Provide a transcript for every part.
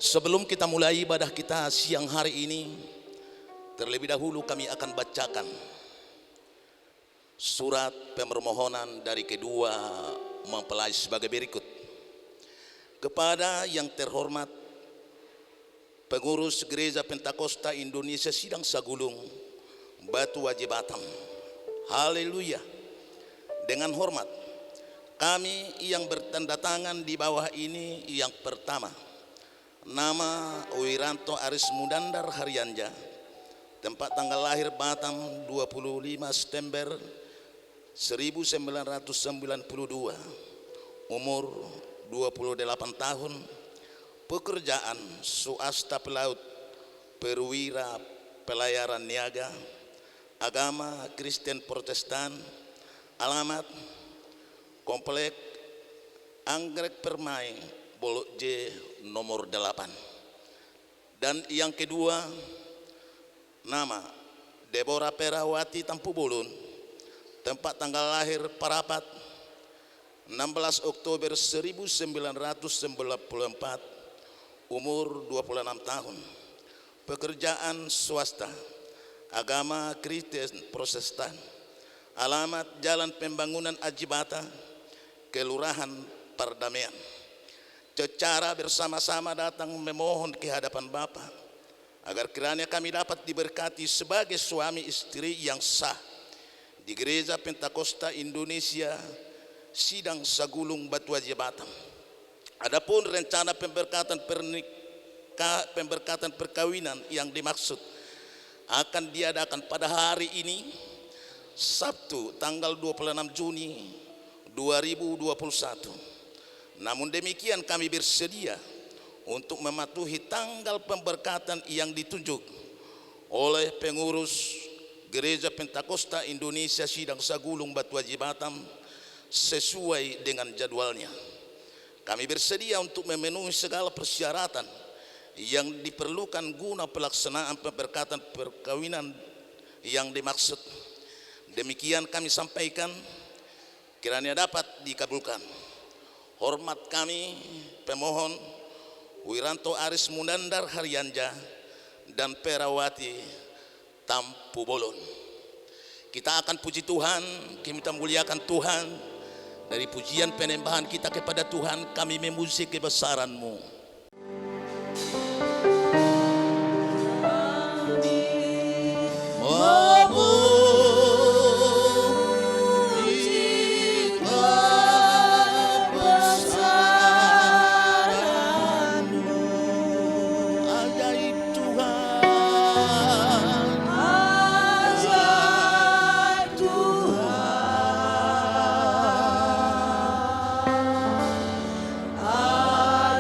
Sebelum kita mulai ibadah kita siang hari ini, terlebih dahulu kami akan bacakan surat permohonan dari kedua mempelai sebagai berikut. Kepada yang terhormat pengurus Gereja Pentakosta Indonesia Sidang Sagulung Batu Waje Batam. Haleluya. Dengan hormat, kami yang bertanda tangan di bawah ini yang pertama, nama Wiranto Aris Mudandar Haryanja, tempat tanggal lahir Batam 25 September 1992, umur 28 tahun, pekerjaan swasta pelaut, perwira pelayaran niaga, agama Kristen Protestan, alamat Komplek Anggrek Permai Bolok J nomor 8. Dan yang kedua, nama Deborah Perawati Tampu Bolon, tempat tanggal lahir Parapat 16 Oktober 1994, umur 26 tahun, pekerjaan swasta, agama Kristen Protestan, alamat Jalan Pembangunan Ajibata, Kelurahan Perdamaian. Secara bersama-sama datang memohon ke hadapan Bapa agar kiranya kami dapat diberkati sebagai suami istri yang sah di Gereja Pentakosta Indonesia Sidang Sagulung Batu Waje Batam. Adapun rencana pemberkatan perkawinan yang dimaksud akan diadakan pada hari ini, Sabtu tanggal 26 Juni 2021. Namun demikian kami bersedia untuk mematuhi tanggal pemberkatan yang ditunjuk oleh pengurus Gereja Pentakosta Indonesia Sidang Sagulung Batu Waje Batam sesuai dengan jadwalnya. Kami bersedia untuk memenuhi segala persyaratan yang diperlukan guna pelaksanaan pemberkatan perkawinan yang dimaksud. Demikian kami sampaikan, kiranya dapat dikabulkan. Hormat kami pemohon Wiranto Aris Mudandar Haryanja dan Perawati Tampu Bolon. Kita akan puji Tuhan, kita muliakan Tuhan. Dari pujian penyembahan kita kepada Tuhan, kami memuji kebesaran-Mu.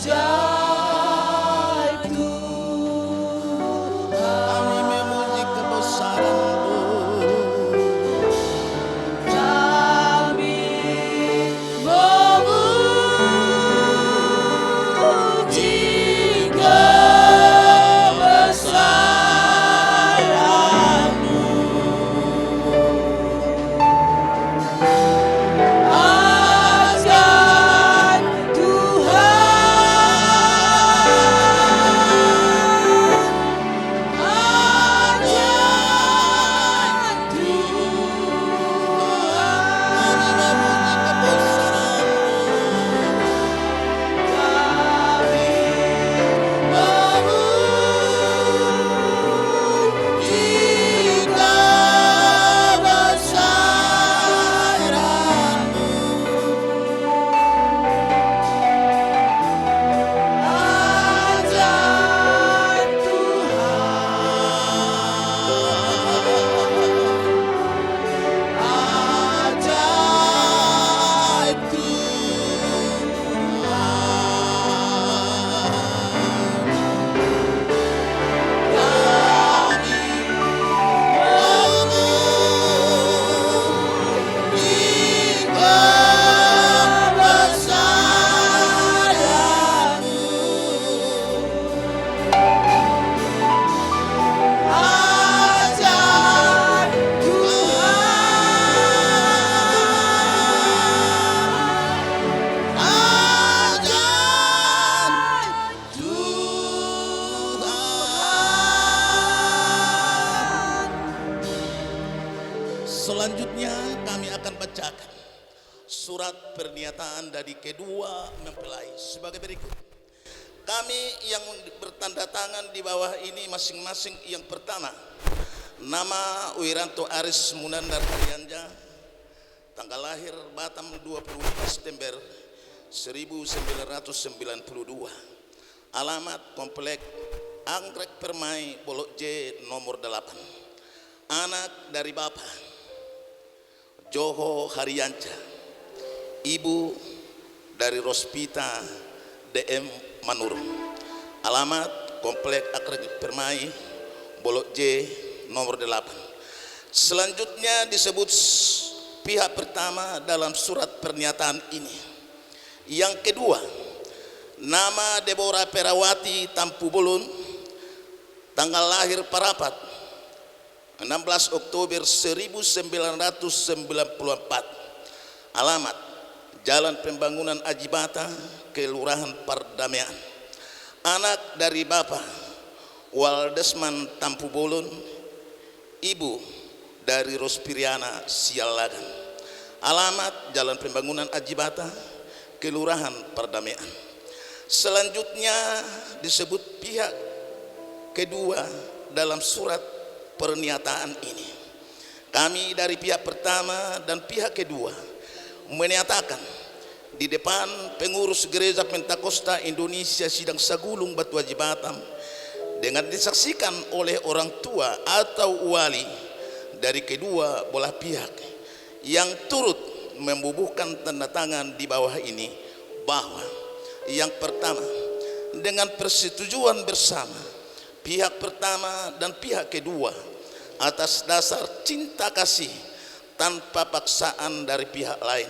Ajaib surat pernyataan dari kedua mempelai sebagai berikut. Kami yang bertanda tangan di bawah ini masing-masing. Yang pertama, nama Wiranto Aris Munandar Haryanja, tanggal lahir Batam 25 September 1992, alamat Komplek Anggrek Permai Bolok J nomor 8, anak dari Bapak Joho Haryanja, ibu dari Rospita DM Manur, alamat Komplek Anggrek Permai Bolok J nomor 8. Selanjutnya disebut pihak pertama dalam surat pernyataan ini. Yang kedua, nama Deborah Perawati Tampu Bolon, tanggal lahir Parapat 16 Oktober 1994, alamat Jalan Pembangunan Ajibata, Kelurahan Pardamaian, anak dari Bapak Waldesman Tampu Bolon, ibu dari Rospiriana Sialagan, alamat Jalan Pembangunan Ajibata, Kelurahan Pardamaian. Selanjutnya disebut pihak kedua dalam surat pernyataan ini. Kami dari pihak pertama dan pihak kedua menyatakan di depan pengurus Gereja Pentakosta Indonesia Sidang Sagulung Batu Haji Batam, dengan disaksikan oleh orang tua atau wali dari kedua belah pihak yang turut membubuhkan tanda tangan di bawah ini, bahwa yang pertama, dengan persetujuan bersama pihak pertama dan pihak kedua atas dasar cinta kasih tanpa paksaan dari pihak lain,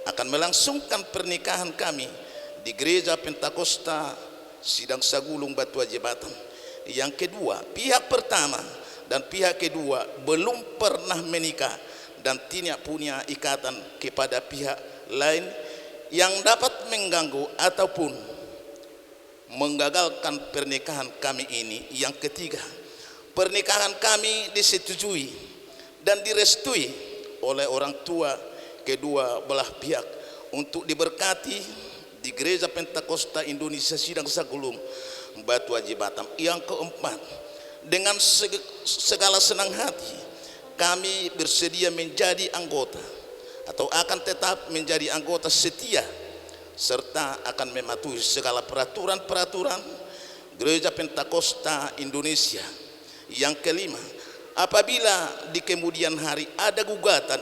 akan melangsungkan pernikahan kami di Gereja Pentakosta Sidang Sagulung Batu Haji Batam. Yang kedua, pihak pertama dan pihak kedua belum pernah menikah dan tidak punya ikatan kepada pihak lain yang dapat mengganggu ataupun menggagalkan pernikahan kami ini. Yang ketiga, pernikahan kami disetujui dan direstui oleh orang tua kedua belah pihak untuk diberkati di Gereja Pentakosta Indonesia Sidang Sagulung Batu Haji Batam. Yang keempat, dengan segala senang hati kami bersedia menjadi anggota atau akan tetap menjadi anggota setia serta akan mematuhi segala peraturan-peraturan Gereja Pentakosta Indonesia. Yang kelima, apabila di kemudian hari ada gugatan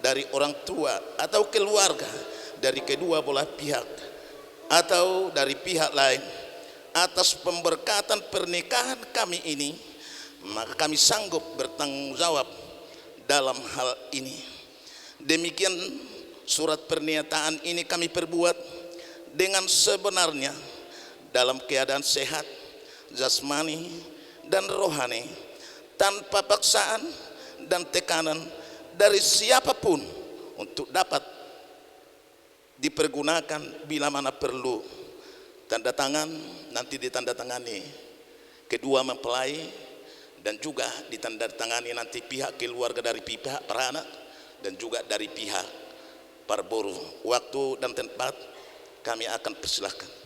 dari orang tua atau keluarga dari kedua belah pihak atau dari pihak lain atas pemberkatan pernikahan kami ini, maka kami sanggup bertanggung jawab dalam hal ini. Demikian surat pernyataan ini kami perbuat dengan sebenarnya dalam keadaan sehat jasmani dan rohani, tanpa paksaan dan tekanan dari siapapun, untuk dapat dipergunakan bila mana perlu. Tanda tangan nanti ditandatangani kedua mempelai dan juga ditandatangani nanti pihak keluarga dari pihak peranak dan juga dari pihak parboru. Waktu dan tempat kami akan persilahkan.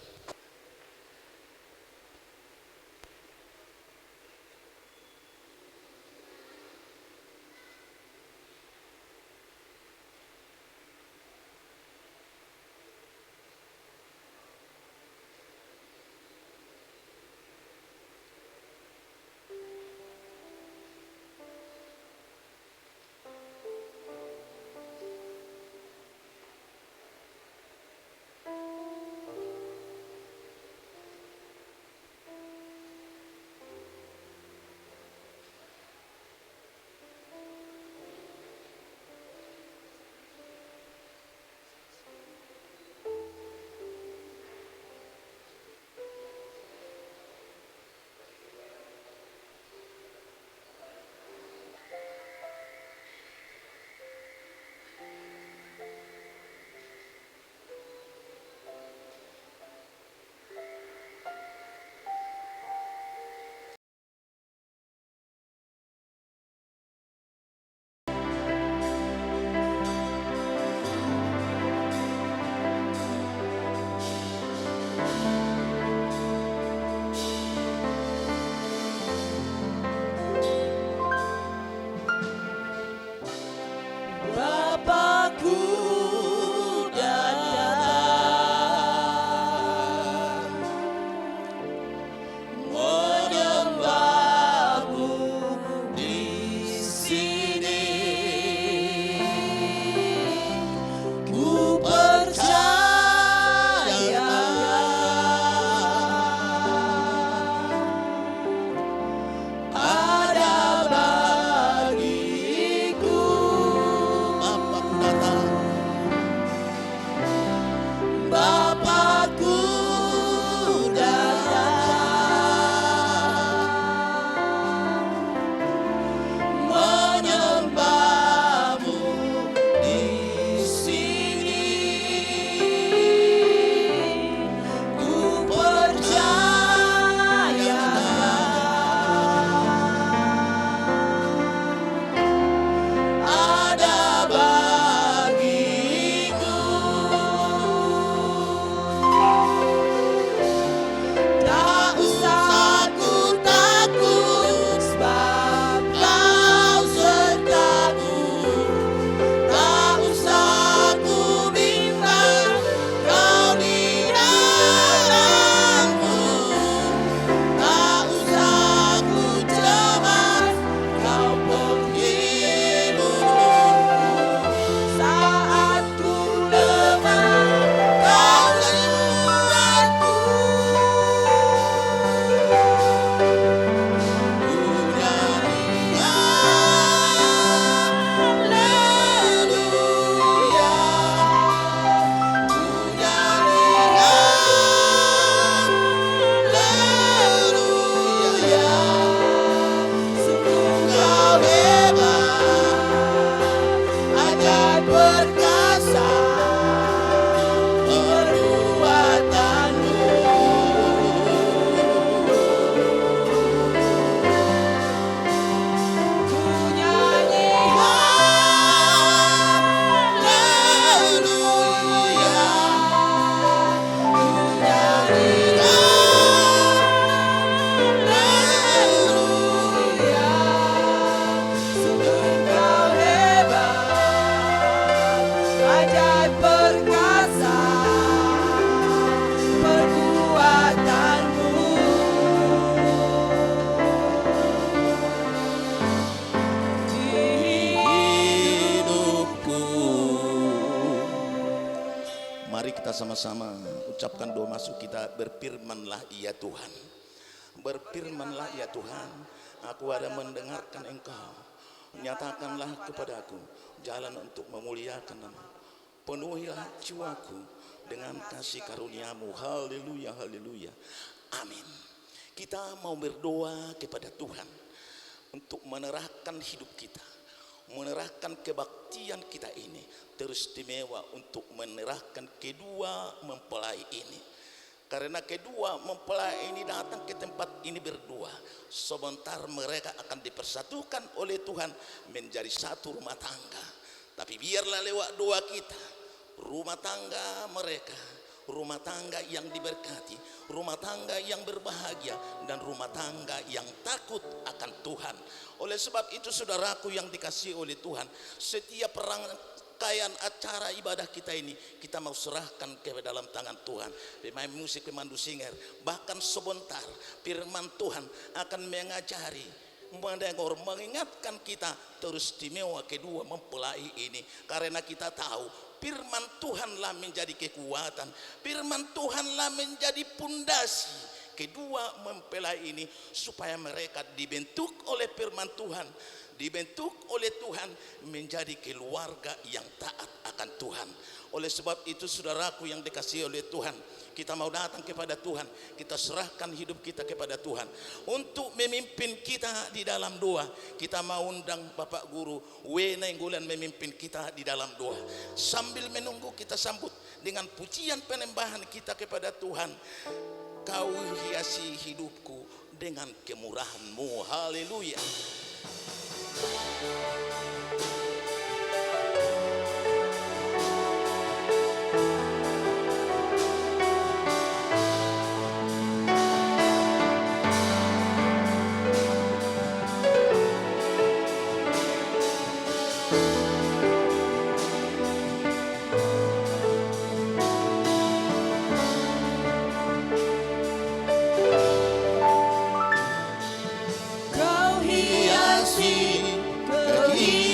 Mari kita sama-sama ucapkan doa masuk kita. Berfirmanlah ya Tuhan, berfirmanlah ya Tuhan, aku ada mendengarkan Engkau, nyatakanlah kepadaku jalan untuk memuliakan nama. Penuhilah jiwaku dengan kasih karuniamu. Haleluya, haleluya, amin. Kita mau berdoa kepada Tuhan untuk menerahkan hidup kita, menerahkan kebaktian kita ini teristimewa untuk menerahkan kedua mempelai ini. Karena kedua mempelai ini datang ke tempat ini berdua, sebentar mereka akan dipersatukan oleh Tuhan menjadi satu rumah tangga. Tapi biarlah lewat doa kita, rumah tangga mereka, rumah tangga yang diberkati, rumah tangga yang berbahagia, dan rumah tangga yang takut akan Tuhan. Oleh sebab itu saudaraku yang dikasihi oleh Tuhan, setiap rangkaian acara ibadah kita ini kita mau serahkan ke dalam tangan Tuhan. Pemain musik, pemandu singer, bahkan sebentar firman Tuhan akan mengajari, mendengar, mengingatkan kita teristimewa kedua mempelai ini. Karena kita tahu firman Tuhanlah menjadi kekuatan, firman Tuhanlah menjadi pondasi kedua mempelai ini, supaya mereka dibentuk oleh firman Tuhan, dibentuk oleh Tuhan menjadi keluarga yang taat akan Tuhan. Oleh sebab itu saudaraku yang dikasihi oleh Tuhan, kita mau datang kepada Tuhan, kita serahkan hidup kita kepada Tuhan untuk memimpin kita di dalam doa. Kita mau undang Bapak Guru Wena Enggulan memimpin kita di dalam doa. Sambil menunggu kita sambut dengan pujian penyembahan kita kepada Tuhan. Kau hiasi hidupku dengan kemurahan-Mu. Haleluya. Kau hiasi kehidupan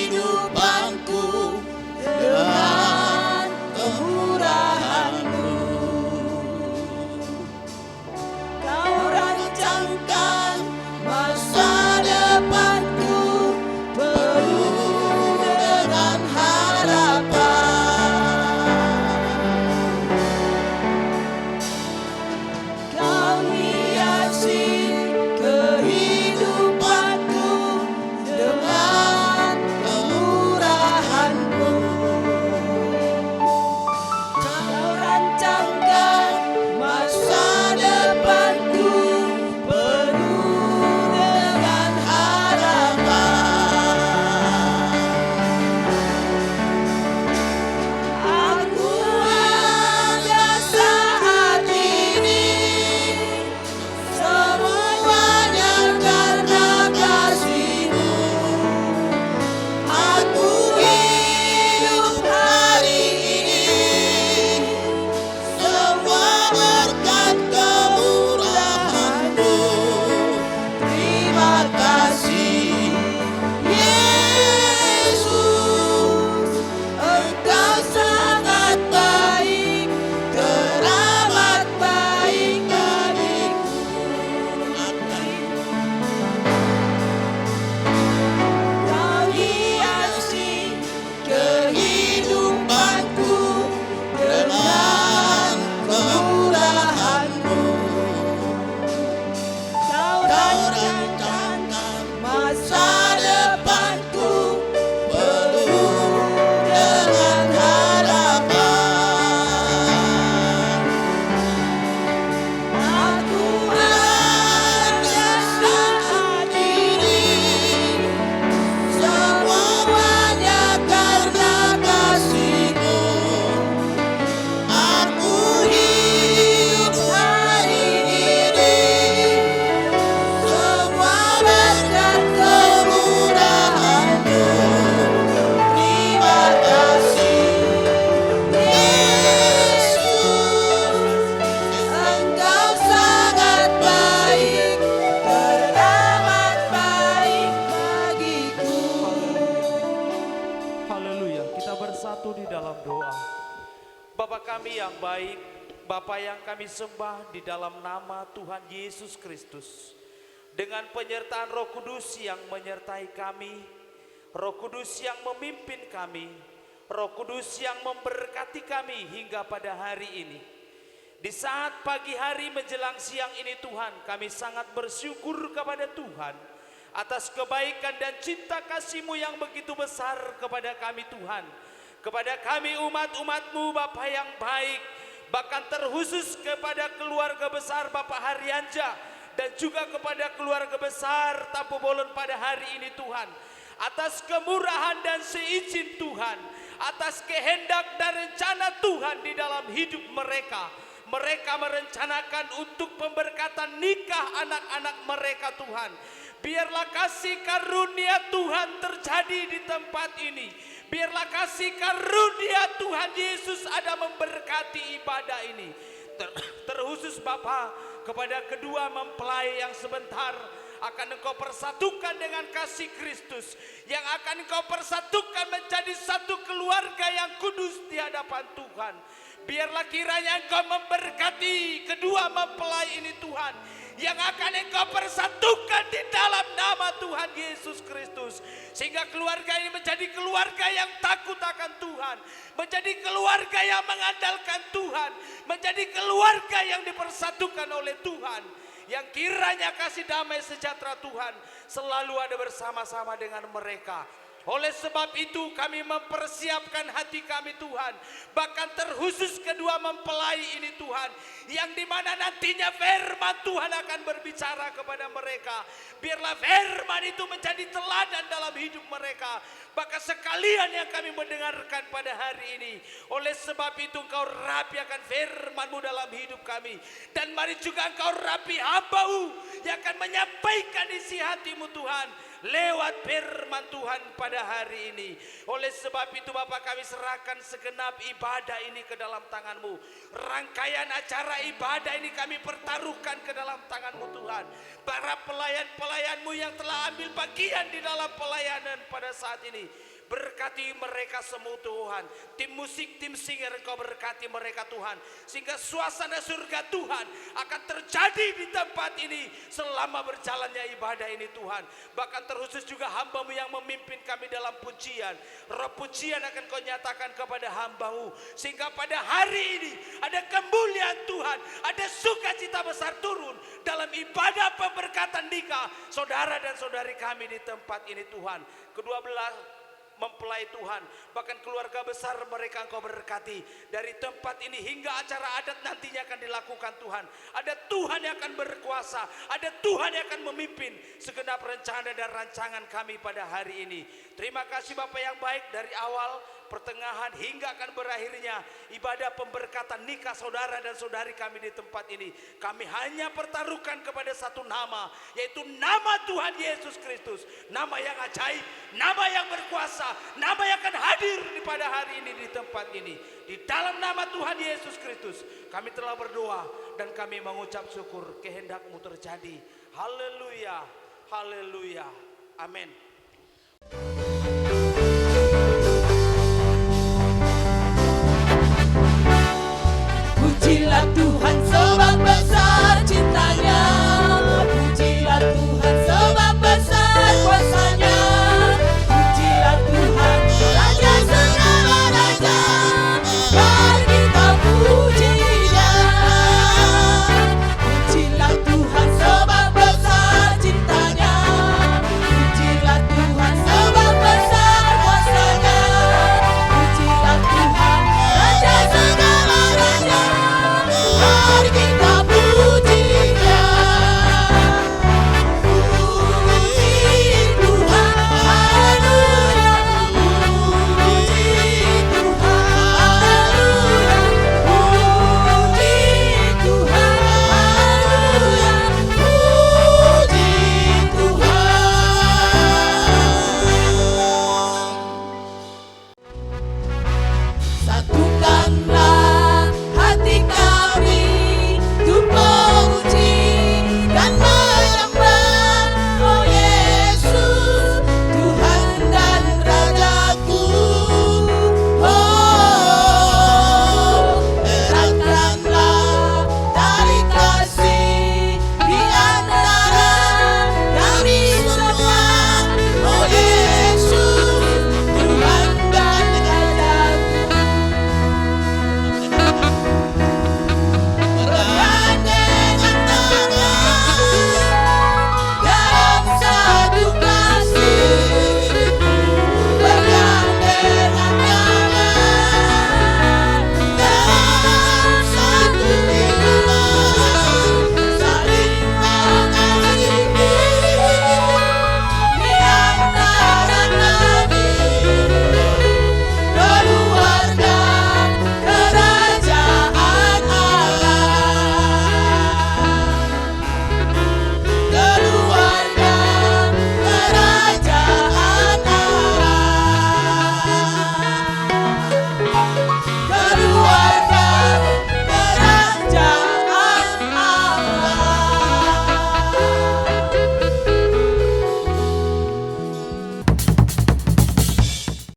kami yang baik, Bapa yang kami sembah di dalam nama Tuhan Yesus Kristus, dengan penyertaan Roh Kudus yang menyertai kami, Roh Kudus yang memimpin kami, Roh Kudus yang memberkati kami hingga pada hari ini. Di saat pagi hari menjelang siang ini Tuhan, kami sangat bersyukur kepada Tuhan atas kebaikan dan cinta kasih-Mu yang begitu besar kepada kami Tuhan, kepada kami umat-umat-Mu Bapa yang baik, bahkan terkhusus kepada keluarga besar Bapak Haryanja dan juga kepada keluarga besar Tampu Bolon pada hari ini Tuhan, atas kemurahan dan seizin Tuhan, atas kehendak dan rencana Tuhan di dalam hidup mereka. Mereka merencanakan untuk pemberkatan nikah anak-anak mereka Tuhan. Biarlah kasih karunia Tuhan terjadi di tempat ini. Biarlah kasih karunia Tuhan Yesus ada memberkati ibadah ini. Terkhusus Bapa kepada kedua mempelai yang sebentar akan Engkau persatukan dengan kasih Kristus, yang akan Engkau persatukan menjadi satu keluarga yang kudus di hadapan Tuhan. Biarlah kiranya Engkau memberkati kedua mempelai ini Tuhan, yang akan Engkau persatukan di dalam nama Tuhan Yesus Kristus, sehingga keluarga ini menjadi keluarga yang takut akan Tuhan, menjadi keluarga yang mengandalkan Tuhan, menjadi keluarga yang dipersatukan oleh Tuhan, yang kiranya kasih damai sejahtera Tuhan selalu ada bersama-sama dengan mereka. Oleh sebab itu kami mempersiapkan hati kami Tuhan, bahkan terkhusus kedua mempelai ini Tuhan, yang dimana nantinya firman Tuhan akan berbicara kepada mereka. Biarlah firman itu menjadi teladan dalam hidup mereka, bahkan sekalian yang kami mendengarkan pada hari ini. Oleh sebab itu Engkau rapikan firman-Mu dalam hidup kami, dan mari juga Engkau rapi hamba-Mu yang akan menyampaikan isi hati-Mu Tuhan lewat firman Tuhan pada hari ini. Oleh sebab itu Bapa, kami serahkan segenap ibadah ini ke dalam tangan-Mu. Rangkaian acara ibadah ini kami pertaruhkan ke dalam tangan-Mu Tuhan. Para pelayan-pelayan-Mu yang telah ambil bagian di dalam pelayanan pada saat ini, berkati mereka semua Tuhan. Tim musik, tim singer, Engkau berkati mereka Tuhan, sehingga suasana surga Tuhan akan terjadi di tempat ini selama berjalannya ibadah ini Tuhan. Bahkan terkhusus juga hamba-Mu yang memimpin kami dalam pujian. Roh pujian akan Kau nyatakan kepada hamba-Mu, sehingga pada hari ini ada kemuliaan Tuhan, ada sukacita besar turun dalam ibadah pemberkatan nikah saudara dan saudari kami di tempat ini Tuhan. Kedua belah mempelai Tuhan, bahkan keluarga besar mereka Engkau berkati. Dari tempat ini hingga acara adat nantinya akan dilakukan Tuhan, ada Tuhan yang akan berkuasa, ada Tuhan yang akan memimpin segenap rencana dan rancangan kami pada hari ini. Terima kasih Bapak yang baik, dari awal, pertengahan hingga akan berakhirnya ibadah pemberkatan nikah saudara dan saudari kami di tempat ini, kami hanya pertaruhkan kepada satu nama, yaitu nama Tuhan Yesus Kristus. Nama yang ajaib, nama yang berkuasa, nama yang akan hadir pada hari ini di tempat ini. Di dalam nama Tuhan Yesus Kristus kami telah berdoa dan kami mengucap syukur. Kehendak-Mu terjadi. Haleluya, haleluya, amin.